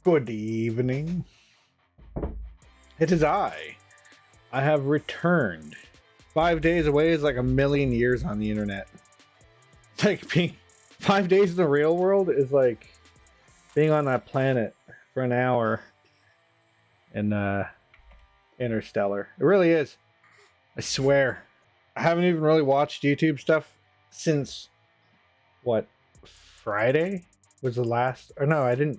Good evening. It is I. I have returned. 5 days away is like a million years on the internet. It's like being 5 days in the real world is like being on that planet for an hour in Interstellar. It really is. I swear. I haven't even really watched YouTube stuff since what, Friday was the last, or no, I don't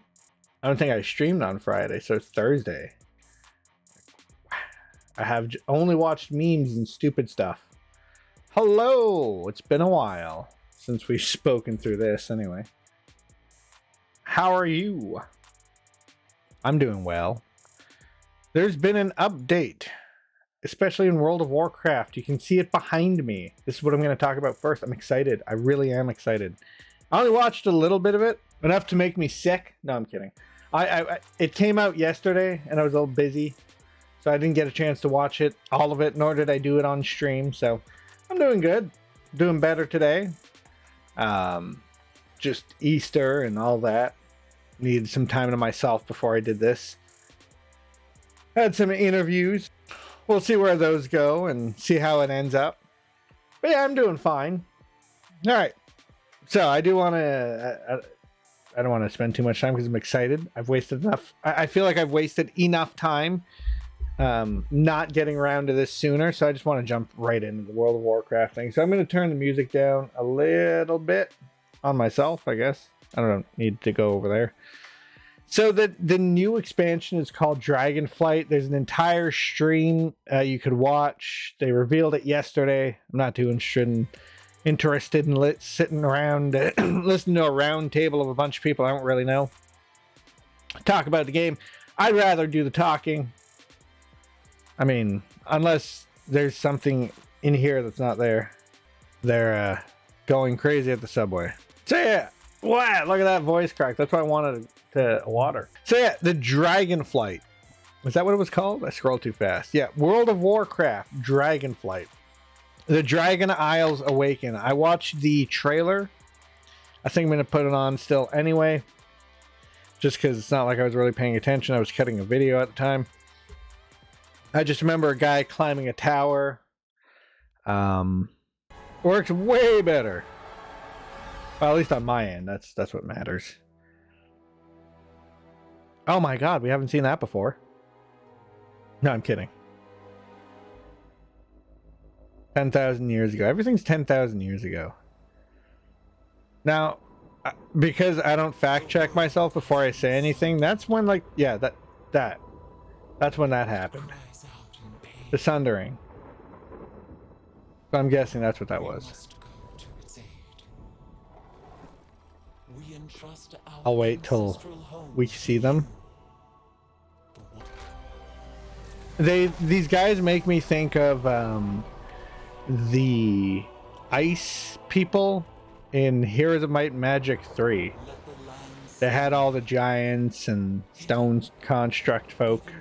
think I streamed on Friday, so it's Thursday. I have only watched memes and stupid stuff. Hello! It's been a while since we've spoken through this anyway. How are you? I'm doing well. There's been an update, especially in World of Warcraft. You can see it behind me. This is what I'm going to talk about first. I'm excited. I really am excited. I only watched a little bit of it, enough to make me sick. No, I'm kidding. It came out yesterday and I was a little busy, so I didn't get a chance to watch it, all of it, nor did I do it on stream. So I'm doing good, doing better today. Just Easter and all that. Needed some time to myself before I did this. Had some interviews. We'll see where those go and see how it ends up. But yeah, I'm doing fine. All right. So I do want to. I don't want to spend too much time because I'm excited. I've wasted enough. I feel like I've wasted enough time not getting around to this sooner. So I just want to jump right into the World of Warcraft thing. So I'm going to turn the music down a little bit on myself, I guess. I don't need to go over there. So the new expansion is called Dragonflight. There's an entire stream you could watch. They revealed it yesterday. I'm not too interested in sitting around listening to a round table of a bunch of people I don't really know talk about the game. I'd rather do the talking. I mean, unless there's something in here that's not there. They're going crazy at the subway. So yeah, wow, look at that voice crack. That's why I wanted to water. So yeah, the Dragonflight. Was that what it was called? I scrolled too fast. Yeah, World of Warcraft Dragonflight. The Dragon Isles Awaken. I watched the trailer. I think I'm going to put it on still anyway. Just because it's not like I was really paying attention. I was cutting a video at the time. I just remember a guy climbing a tower. Works way better. Well, at least on my end. That's what matters. Oh my god, we haven't seen that before. No, I'm kidding. 10,000 years ago. Everything's 10,000 years ago. Now, because I don't fact check myself before I say anything, that's when, like, yeah, that's when that happened. The Sundering. So I'm guessing that's what that was. I'll wait till we see them. These guys make me think of the ice people in Heroes of Might and Magic 3. They had all the giants and stone construct folk.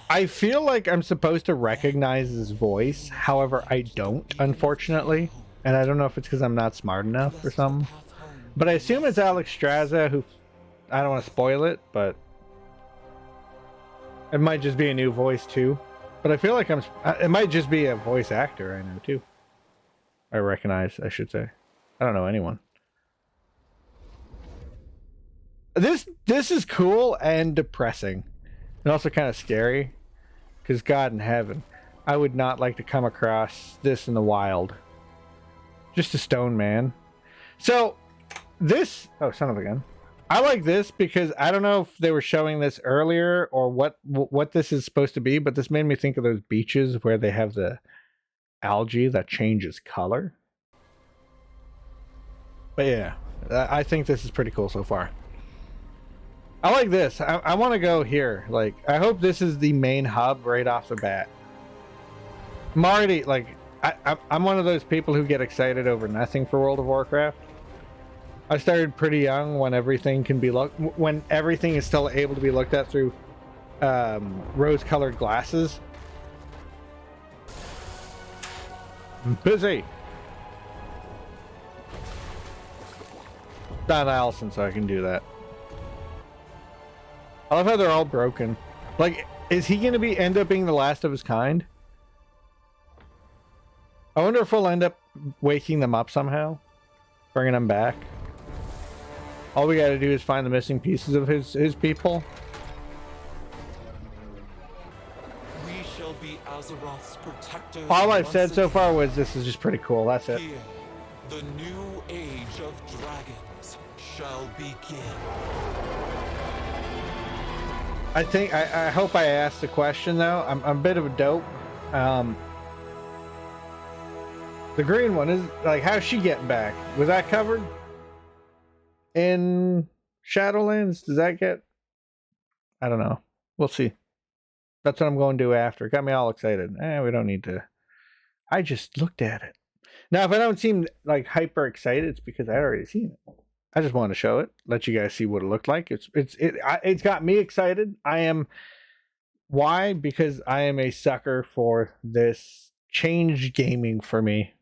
I feel like I'm supposed to recognize his voice, however I don't, unfortunately. And I don't know if it's because I'm not smart enough or something. But I assume it's Alex Straza, who... I don't want to spoil it, but... it might just be a new voice too. But I feel like it might just be a voice actor I know too. I recognize, I should say. I don't know anyone. This is cool and depressing. And also kind of scary. Because God in heaven, I would not like to come across this in the wild. Just a stone man. So, this... oh, son of a gun. I like this because I don't know if they were showing this earlier or what this is supposed to be, but this made me think of those beaches where they have the algae that changes color. But yeah, I think this is pretty cool so far. I like this. I want to go here. Like, I hope this is the main hub right off the bat. I'm already, like, I'm one of those people who get excited over nothing for World of Warcraft. I started pretty young when everything is still able to be looked at through rose-colored glasses. I'm busy. Not Allison, so I can do that. I love how they're all broken. Like, is he gonna end up being the last of his kind? I wonder if we'll end up waking them up somehow, bringing them back. All we gotta do is find the missing pieces of his people. We shall be Azeroth's protectors. All I've said so far was this is just pretty cool. That's it. Here, the new age of dragons shall begin. I think I hope I asked the question though. I'm a bit of a dope. The green one is like, how's she getting back? Was that covered in Shadowlands? Does that get? I don't know. We'll see. That's what I'm going to do after. It got me all excited. We don't need to. I just looked at it. Now, if I don't seem like hyper excited, it's because I already seen it. I just wanted to show it, let you guys see what it looked like. It's got me excited. Why? Because I am a sucker for this changed gaming for me.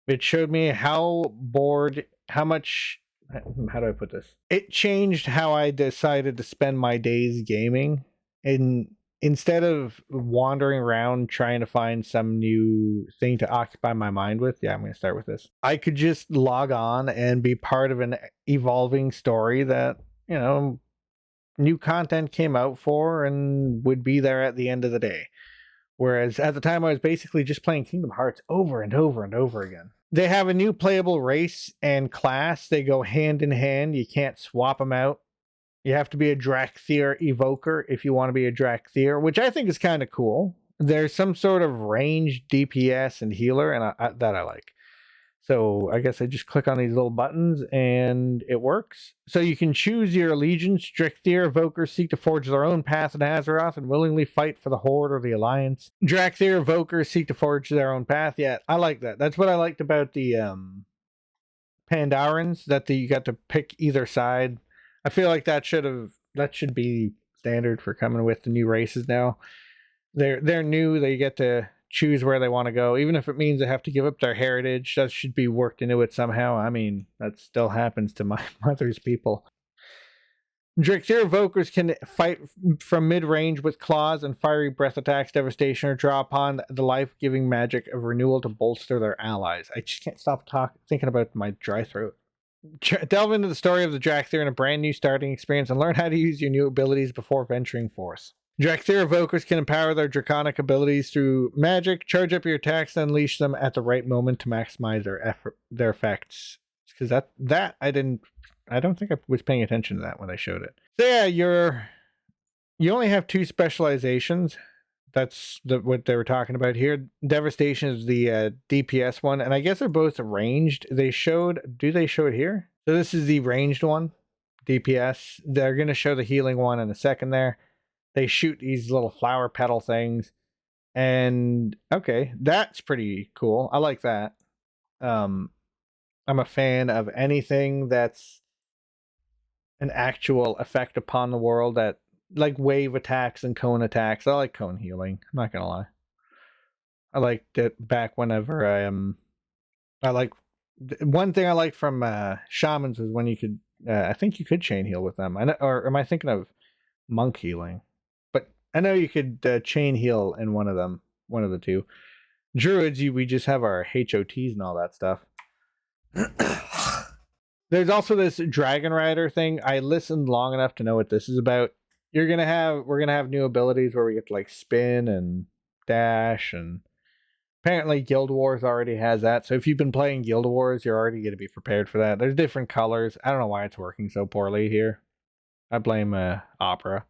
It showed me how do I put this? It changed how I decided to spend my days gaming. And instead of wandering around trying to find some new thing to occupy my mind with, I'm going to start with this. I could just log on and be part of an evolving story that, new content came out for and would be there at the end of the day. Whereas at the time I was basically just playing Kingdom Hearts over and over and over again. They have a new playable race and class. They go hand in hand. You can't swap them out. You have to be a Drakthir evoker if you want to be a Drakthir, which I think is kind of cool. There's some sort of range, DPS, and healer, and that I like. So I guess I just click on these little buttons, and it works. So you can choose your allegiance. Drakthir evokers seek to forge their own path in Azeroth and willingly fight for the Horde or the Alliance. Drakthir evokers seek to forge their own path. Yeah, I like that. That's what I liked about the Pandarans, that you got to pick either side. I feel like that should be standard for coming with the new races now. They're new. They get to choose where they want to go, even if it means they have to give up their heritage. That should be worked into it somehow. I mean, that still happens to my mother's people. Drakthir evokers can fight from mid-range with claws and fiery breath attacks, devastation, or draw upon the life-giving magic of renewal to bolster their allies. I just can't stop thinking about my dry throat. Delve into the story of the Drakthir in a brand new starting experience and learn how to use your new abilities before venturing forth. Drakthir evokers can empower their draconic abilities through magic, charge up your attacks, and unleash them at the right moment to maximize their effects. Because I don't think I was paying attention to that when I showed it. So yeah, you only have 2 specializations. That's what they were talking about here. Devastation is the DPS one, and I guess they're both ranged. Do they show it here? So this is the ranged one, DPS. They're going to show the healing one in a second there. They shoot these little flower petal things, and okay, that's pretty cool. I like that. I'm a fan of anything that's an actual effect upon the world, that like wave attacks and cone attacks. I like cone healing. I'm not gonna lie. I liked it back whenever I like one thing I liked from shamans was when you could I think you could chain heal with them. Or am I thinking of monk healing? But I know you could chain heal in one of the two. Druids, we just have our HOTs and all that stuff. There's also this Dragon Rider thing. I listened long enough to know what this is about. We're gonna have new abilities where we get to like spin and dash, and apparently Guild Wars already has that. So if you've been playing Guild Wars, you're already going to be prepared for that. There's different colors. I don't know why it's working so poorly here. I blame Opera.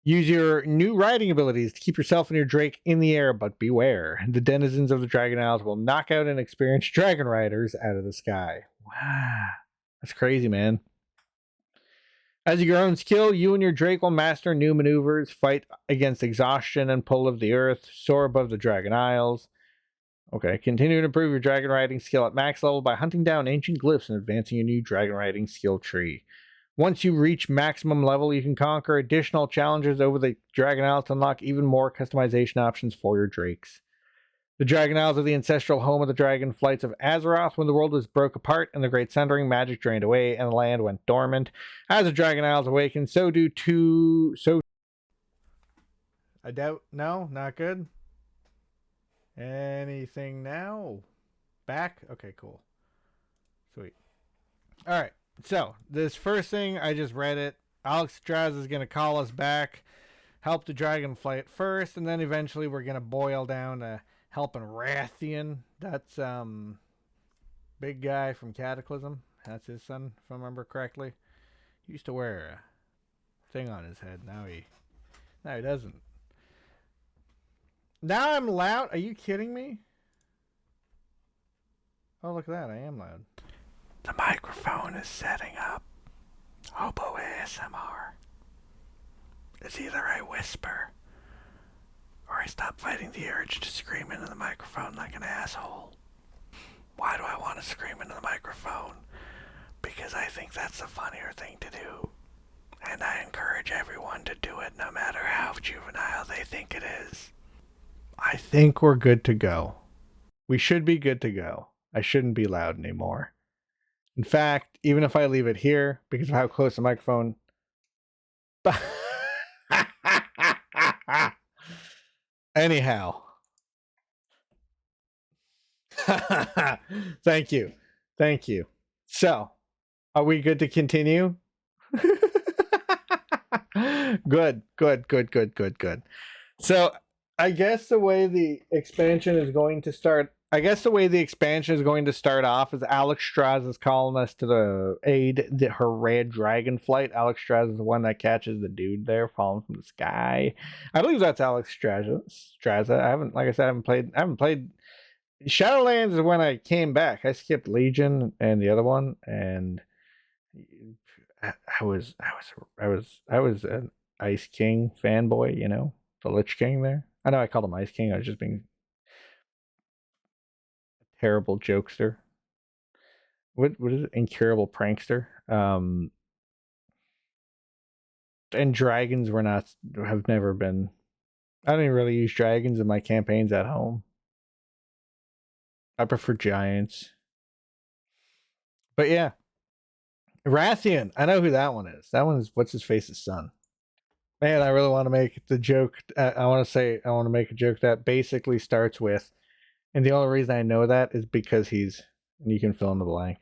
Use your new riding abilities to keep yourself and your Drake in the air, but beware. The denizens of the Dragon Isles will knock out and experience Dragon Riders out of the sky. Wow. That's crazy, man. As you grow in skill, you and your Drake will master new maneuvers, fight against exhaustion and pull of the earth, soar above the Dragon Isles. Okay, continue to improve your dragon riding skill at max level by hunting down ancient glyphs and advancing your new dragon riding skill tree. Once you reach maximum level, you can conquer additional challenges over the Dragon Isles to unlock even more customization options for your Drakes. The Dragon Isles are the ancestral home of the Dragonflights of Azeroth. When the world was broke apart and the Great Sundering, magic drained away and the land went dormant. As the Dragon Isles awaken, so do two. I doubt. No, not good. Anything now? Back? Okay, cool. Sweet. All right. So, this first thing, I just read it. Alex Straz is going to call us back, help the Dragonflight first, and then eventually we're going to boil down to helping Rathian. That's big guy from Cataclysm. That's his son, if I remember correctly. He used to wear a thing on his head. Now he doesn't. Now I'm loud. Are you kidding me? Oh, look at that. I am loud. The microphone is setting up. Hobo ASMR. It's either I whisper or I stop fighting the urge to scream into the microphone like an asshole. Why do I want to scream into the microphone? Because I think that's the funnier thing to do. And I encourage everyone to do it no matter how juvenile they think it is. I think we're good to go. We should be good to go. I shouldn't be loud anymore. In fact, even if I leave it here, because of how close the microphone... Anyhow. Thank you. Thank you. So, are we good to continue? Good. So, I guess the way the expansion is going to start off is Alex Straz is calling us to the aid her red Dragonflight. Alex Straz is the one that catches the dude there falling from the sky. I believe that's Alex Straza. I haven't played Shadowlands is when I came back. I skipped Legion and the other one, and I was an Ice King fanboy, you know, the Lich King there. I know I called him Ice King. I was just being a terrible jokester. What is it? Incurable prankster. And dragons have never been. I don't even really use dragons in my campaigns at home. I prefer giants. But yeah. Rathian. I know who that one is. That one is what's his face's son. Man, I really want to make the joke. I want to make a joke that basically starts with, and the only reason I know that is because and you can fill in the blank.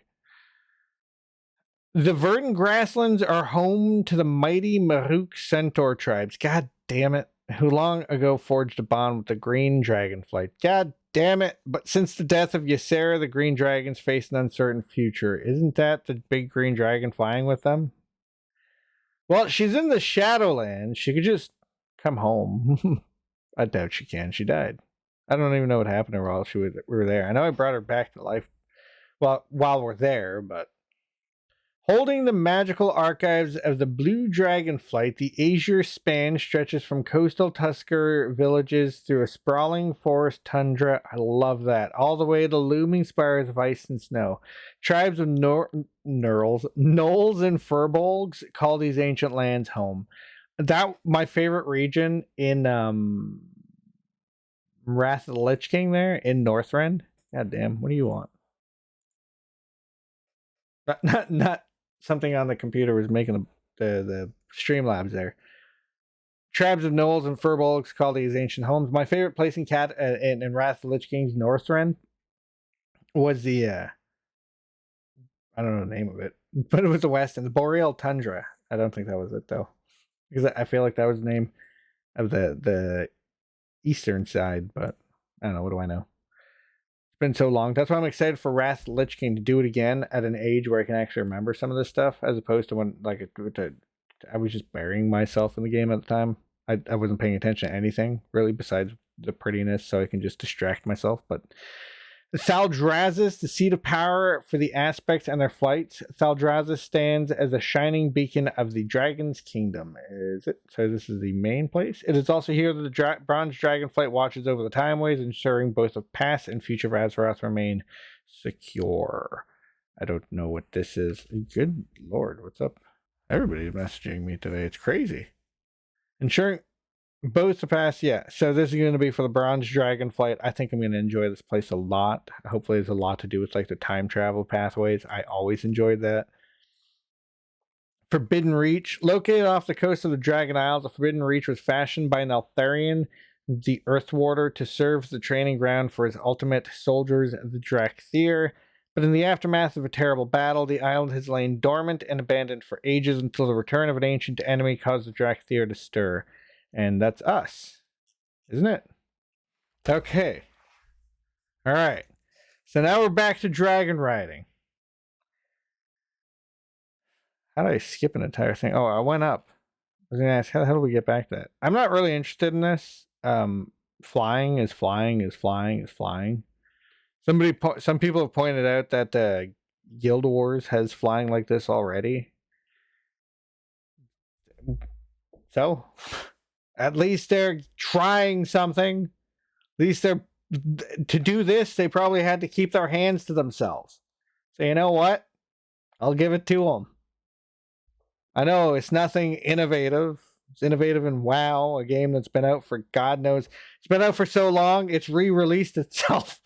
The Verdant Grasslands are home to the mighty Maruk Centaur tribes. God damn it. Who long ago forged a bond with the Green Dragonflight. God damn it. But since the death of Ysera, the Green Dragons face an uncertain future. Isn't that the big green dragon flying with them? Well, she's in the Shadowlands. She could just come home. I doubt she can. She died. I don't even know what happened to her while we were there. I know I brought her back to life while we're there, but... Holding the magical archives of the Blue Dragonflight, the Azure span stretches from coastal Tusker villages through a sprawling forest tundra. I love that. All the way to looming spires of ice and snow. Tribes of gnolls and furbolgs call these ancient lands home. That my favorite region in Wrath of the Lich King there in Northrend. God damn, what do you want? Not something on the computer was making the Streamlabs there. Tribes of gnolls and furbolgs call these ancient homes. My favorite place in Wrath of the Lich King's Northrend was the I don't know the name of it, but it was the west and the Boreal Tundra. I don't think that was it though, because I feel like that was the name of the eastern side, but I don't know. What do I know? It's been so long. That's why I'm excited for Wrath of the Lich King to do it again at an age where I can actually remember some of this stuff, as opposed to when I was just burying myself in the game at the time. I wasn't paying attention to anything really besides the prettiness, so I can just distract myself. But Thaldrazis, the seat of power for the aspects and their flights. Thaldrazis stands as a shining beacon of the Dragon's Kingdom. Is it? So this is the main place. It is also here that the Bronze Dragonflight watches over the timeways, ensuring both the past and future of Azeroth remain secure. I don't know what this is. Good Lord, what's up? Everybody's messaging me today. It's crazy. Ensuring Both the pass, yeah. So this is going to be for the bronze Dragonflight. I think I'm going to enjoy this place a lot. Hopefully there's a lot to do with like the time travel pathways. I always enjoyed that. Forbidden Reach. Located off the coast of the Dragon Isles, the Forbidden Reach was fashioned by Neltharion, the Earth Warder, to serve as the training ground for his ultimate soldiers, the Drakthir. But in the aftermath of a terrible battle, the island has lain dormant and abandoned for ages until the return of an ancient enemy caused the Drakthir to stir. And that's us, isn't it? Okay. All right. So now we're back to dragon riding. How did I skip an entire thing? Oh, I went up. I was going to ask, how do we get back to that? I'm not really interested in this. Flying is flying is flying is flying. Some people have pointed out that Guild Wars has flying like this already. So, at least they're trying something. At least they're to do this. They probably had to keep their hands to themselves. So you know what? I'll give it to them. I know it's nothing innovative. It's innovative in WoW, a game that's been out for God knows. It's been out for so long, it's re-released itself.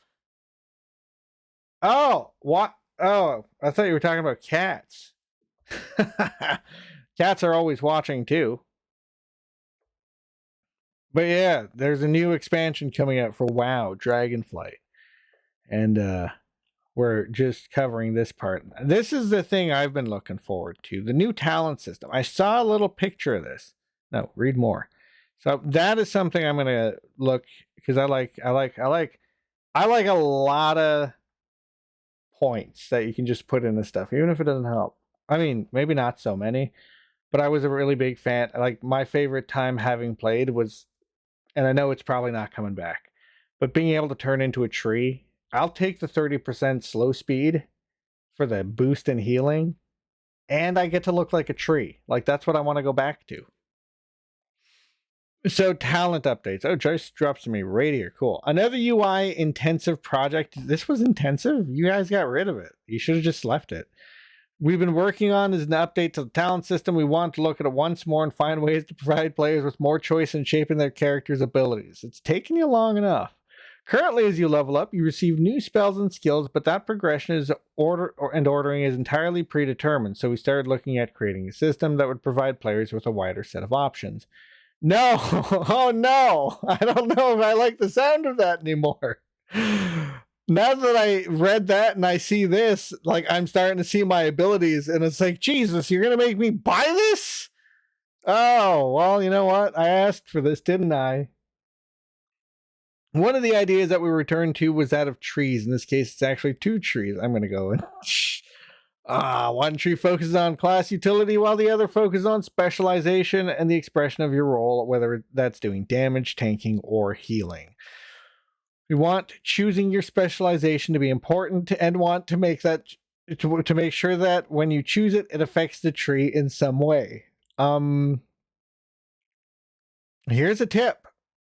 Oh, what? Oh, I thought you were talking about cats. Cats are always watching too. But yeah, there's a new expansion coming out for WoW, Dragonflight. And we're just covering this part. This is the thing I've been looking forward to. The new talent system. I saw a little picture of this. No, read more. So that is something I'm gonna look, because I like a lot of points that you can just put in this stuff, even if it doesn't help. I mean, maybe not so many, but I was a really big fan. Like, my favorite time having played was, and I know it's probably not coming back, but being able to turn into a tree. I'll take the 30% slow speed for the boost in healing, and I get to look like a tree. Like, that's what I want to go back to. So, talent updates. Oh, Joyce drops me right here. Cool. Another UI intensive project. This was intensive? You guys got rid of it. You should have just left it. We've been working on is an update to the talent system. We want to look at it once more and find ways to provide players with more choice in shaping their character's abilities. It's taken you long enough. Currently, as you level up, you receive new spells and skills, but that progression is ordering is entirely predetermined. So we started looking at creating a system that would provide players with a wider set of options. No, oh no, I don't know if I like the sound of that anymore. Now that I read that and I see this, like, I'm starting to see my abilities, and it's like, Jesus, you're gonna make me buy this? Oh, well, you know what? I asked for this, didn't I? One of the ideas that we returned to was that of trees. In this case, it's actually 2 trees. I'm gonna go and one tree focuses on class utility, while the other focuses on specialization and the expression of your role, whether that's doing damage, tanking, or healing. We want choosing your specialization to be important, and want to make that to make sure that when you choose it, it affects the tree in some way. Here's a tip.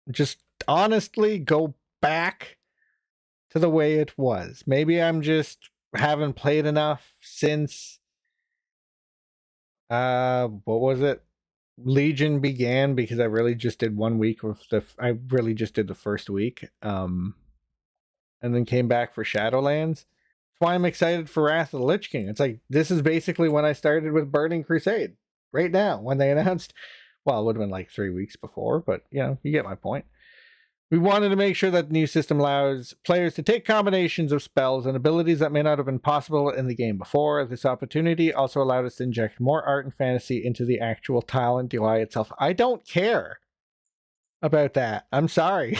Just honestly go back to the way it was. Maybe I'm just haven't played enough since what was it, Legion began, because I really just did 1 week of I really just did the first week, and then came back for Shadowlands. That's why I'm excited for Wrath of the Lich King. It's like, this is basically when I started with Burning Crusade, right now, when they announced, well, it would have been like 3 weeks before, but you know, you get my point. We wanted to make sure that the new system allows players to take combinations of spells and abilities that may not have been possible in the game before. This opportunity also allowed us to inject more art and fantasy into the actual talent UI itself. I don't care about that. I'm sorry.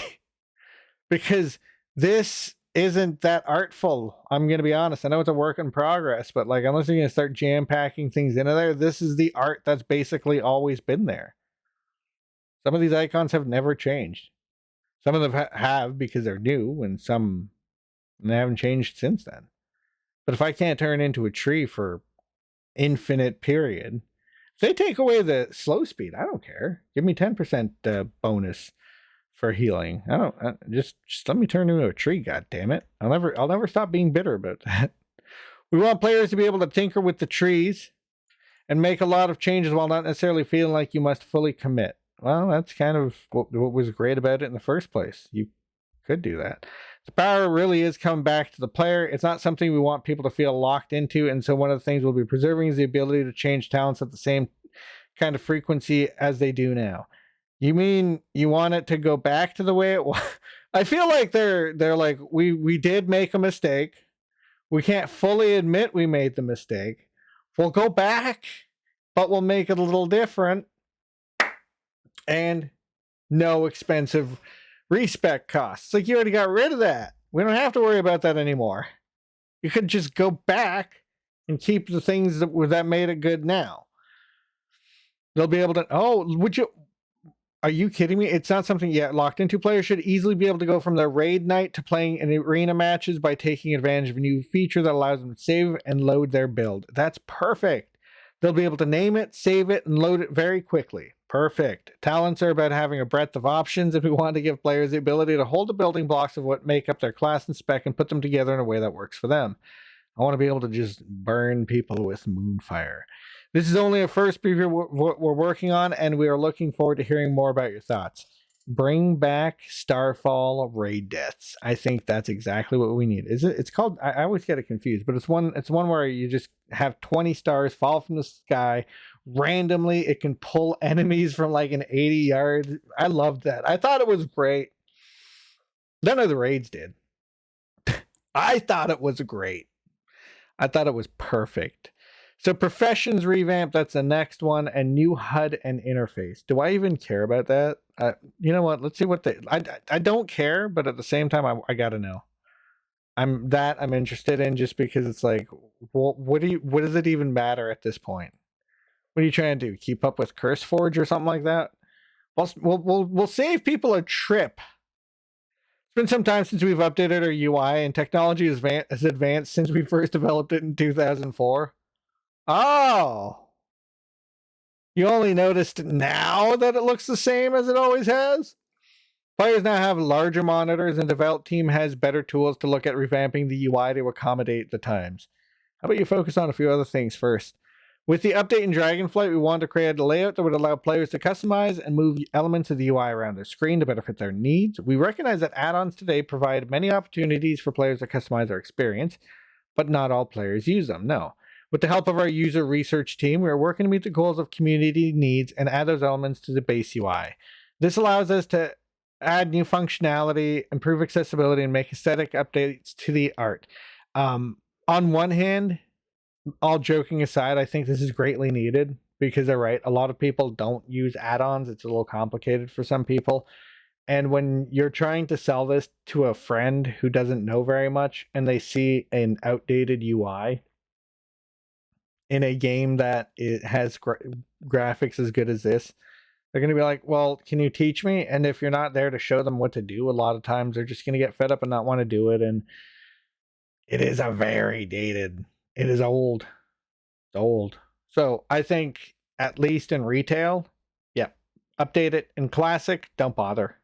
Because this isn't that artful. I'm going to be honest. I know it's a work in progress, but like, unless you're going to start jam-packing things into there, this is the art that's basically always been there. Some of these icons have never changed. Some of them have because they're new, and some they haven't changed since then. But if I can't turn into a tree for infinite period, if they take away the slow speed, I don't care. Give me 10% bonus for healing. I don't just let me turn into a tree. God damn it! I'll never stop being bitter about that. We want players to be able to tinker with the trees and make a lot of changes while not necessarily feeling like you must fully commit. well, that's kind of what was great about it in the first place. You could do that. The power really is coming back to the player. It's not something we want people to feel locked into, and so one of the things we'll be preserving is the ability to change talents at the same kind of frequency as they do now. You mean you want it to go back to the way it was? I feel like they're like, we did make a mistake. We can't fully admit we made the mistake. We'll go back, but we'll make it a little different. And no expensive respec costs. Like, you already got rid of that. We don't have to worry about that anymore. You could just go back and keep the things that made it good now. They'll be able to, are you kidding me? It's not something yet locked into. Players should easily be able to go from their raid night to playing in arena matches by taking advantage of a new feature that allows them to save and load their build. That's perfect. They'll be able to name it, save it, and load it very quickly. Perfect. Talents are about having a breadth of options, if we want to give players the ability to hold the building blocks of what make up their class and spec and put them together in a way that works for them. I want to be able to just burn people with Moonfire. This is only a first preview we're working on, and we are looking forward to hearing more about your thoughts. Bring back Starfall raid deaths. I think that's exactly what we need. It's called, I always get it confused, but it's one where you just have 20 stars fall from the sky randomly. It can pull enemies from like an 80 yards. I loved that. I thought it was great. None of the raids did. I thought it was great. I thought it was perfect. So Professions revamp, that's the next one, and new HUD and interface. Do I even care about that? You know what? Let's see what I don't care, but at the same time, I gotta know. I'm interested in, just because it's like, well, what does it even matter at this point? What are you trying to do? Keep up with CurseForge or something like that? We'll save people a trip. It's been some time since we've updated our UI, and technology has advanced since we first developed it in 2004. Oh! You only noticed now that it looks the same as it always has? Players now have larger monitors, and the development team has better tools to look at revamping the UI to accommodate the times. How about you focus on a few other things first? With the update in Dragonflight, we wanted to create a layout that would allow players to customize and move elements of the UI around their screen to better fit their needs. We recognize that add-ons today provide many opportunities for players to customize their experience, but not all players use them, no. With the help of our user research team, we are working to meet the goals of community needs and add those elements to the base UI. This allows us to add new functionality, improve accessibility, and make aesthetic updates to the art. On one hand, all joking aside, I think this is greatly needed, because they're right. A lot of people don't use add-ons. It's a little complicated for some people. And when you're trying to sell this to a friend who doesn't know very much, and they see an outdated UI in a game that it has graphics as good as this, they're going to be like, well, can you teach me? And if you're not there to show them what to do, a lot of times they're just going to get fed up and not want to do it. And it is a very dated, it is old. It's old. So I think, at least in retail, yeah, update it. In classic, don't bother.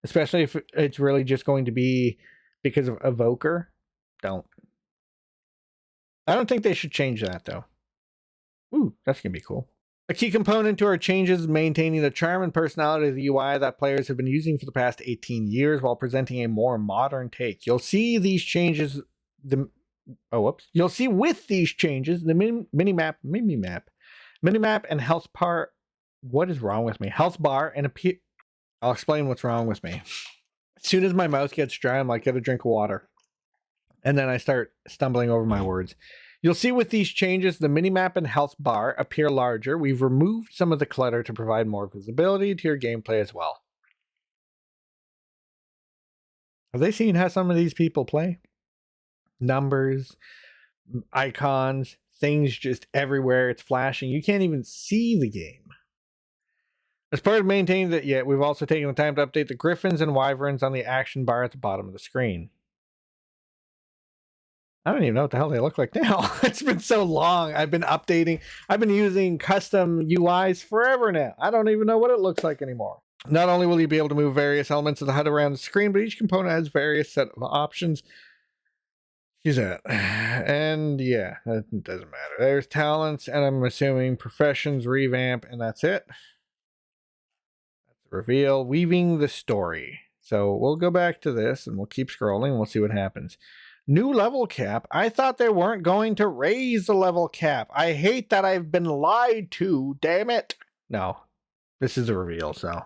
Especially if it's really just going to be because of Evoker. Don't. I don't think they should change that, though. Ooh, that's going to be cool. A key component to our changes is maintaining the charm and personality of the UI that players have been using for the past 18 years while presenting a more modern take. You'll see these changes, you'll see with these changes, the minimap and health bar. What is wrong with me? Health bar and I'll explain what's wrong with me. As soon as my mouth gets dry, I'm like, get a drink of water. And then I start stumbling over my words. You'll see with these changes, the minimap and health bar appear larger. We've removed some of the clutter to provide more visibility to your gameplay as well. Have they seen how some of these people play? Numbers, icons, things just everywhere. It's flashing. You can't even see the game. As part of maintaining that, we've also taken the time to update the griffins and wyverns on the action bar at the bottom of the screen. I don't even know what the hell they look like now. It's been so long. I've been updating. I've been using custom UIs forever now. I don't even know what it looks like anymore. Not only will you be able to move various elements of the HUD around the screen, but each component has various set of options. Use that. And yeah, that doesn't matter. There's talents, and I'm assuming professions revamp, and that's it. Reveal, weaving the story. So we'll go back to this and we'll keep scrolling and we'll see what happens. New level cap. I thought they weren't going to raise the level cap. I hate that I've been lied to. Damn it. No, this is a reveal, so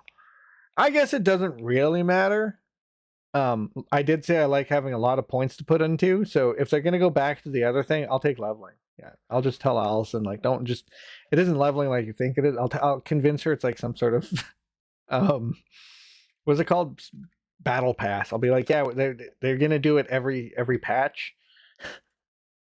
I guess it doesn't really matter. I did say I like having a lot of points to put into, so if they're gonna go back to the other thing, I'll take leveling. Yeah, I'll just tell Allison, like, don't just, it isn't leveling like you think it is. I'll convince her it's like some sort of what's it called, battle pass. I'll be like, yeah, they're gonna do it every patch.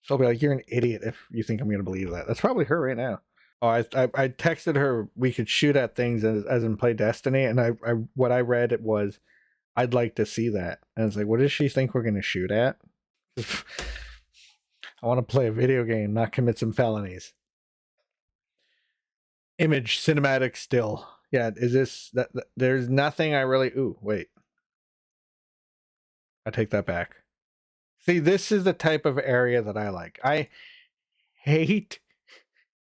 So I'll be like, you're an idiot if you think I'm gonna believe that. That's probably her right now. Oh, I texted her we could shoot at things as in play Destiny, and I what I read it was, I'd like to see that. And it's like, what does she think we're gonna shoot at? I want to play a video game, not commit some felonies. Image cinematic still. Yeah, is this that? There's nothing I really. Ooh, wait. I take that back. See, this is the type of area that I like. I hate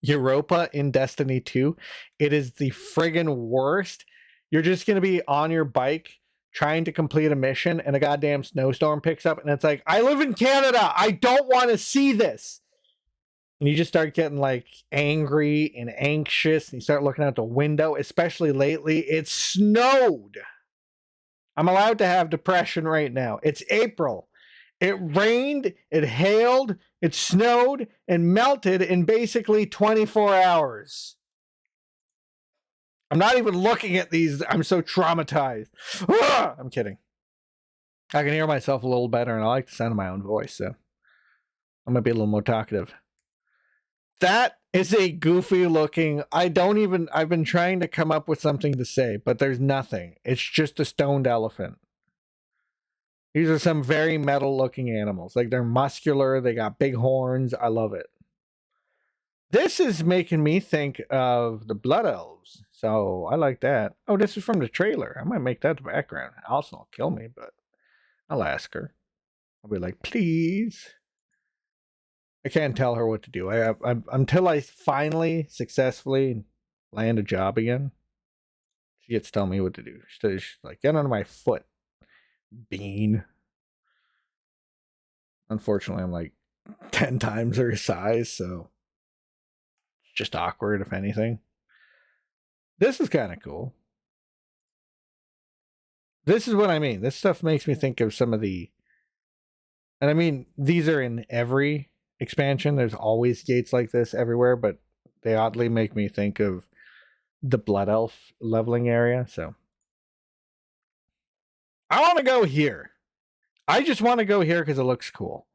Europa in Destiny 2. It is the friggin' worst. You're just gonna be on your bike trying to complete a mission and a goddamn snowstorm picks up and it's like, I live in Canada, I don't want to see this. And you just start getting like angry and anxious and you start looking out the window, especially lately. It snowed. I'm allowed to have depression right now. It's April. It rained, it hailed, it snowed, and melted in basically 24 hours. I'm not even looking at these. I'm so traumatized. Ah! I'm kidding. I can hear myself a little better, and I like the sound of my own voice, so I might be a little more talkative. That is a goofy looking. I've been trying to come up with something to say, but there's nothing. It's just a stoned elephant. These are some very metal looking animals. Like, they're muscular, they got big horns. I love it. This is making me think of the Blood Elves, so I like that. Oh, this is from the trailer. I might make that the background. Allison will kill me, but I'll ask her. I'll be like, please. I can't tell her what to do. I until I finally successfully land a job again. She gets to tell me what to do. She's like, get under my foot, bean. Unfortunately, I'm like 10 times her size, so it's just awkward, if anything. This is kind of cool. This is what I mean. This stuff makes me think of some of the... And I mean, these are in every expansion. There's always gates like this everywhere, but they oddly make me think of the Blood Elf leveling area, so... I want to go here. I just want to go here because it looks cool.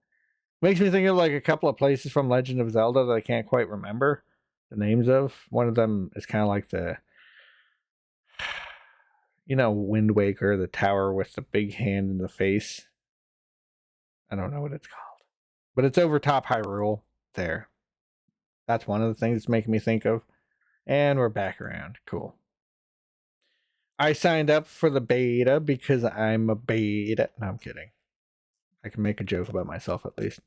Makes me think of like a couple of places from Legend of Zelda that I can't quite remember the names of. One of them is kind of like the... Wind Waker, the tower with the big hand in the face. I don't know what it's called. But it's over top Hyrule there. That's one of the things it's making me think of. And we're back around. Cool. I signed up for the beta because I'm a beta. No, I'm kidding. I can make a joke about myself at least.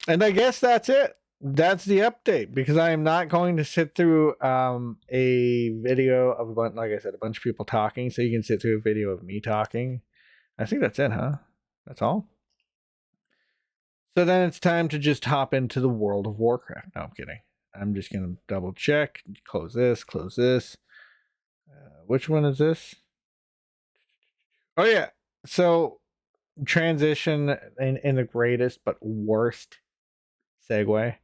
And I guess that's it. That's the update, because I am not going to sit through a video of a bunch, like I said, a bunch of people talking, so you can sit through a video of me talking. I think that's it, huh? That's all? So then it's time to just hop into the World of Warcraft. No, I'm kidding. I'm just going to double check, close this, close this. Which one is this? Oh, yeah. So transition in the greatest but worst segue.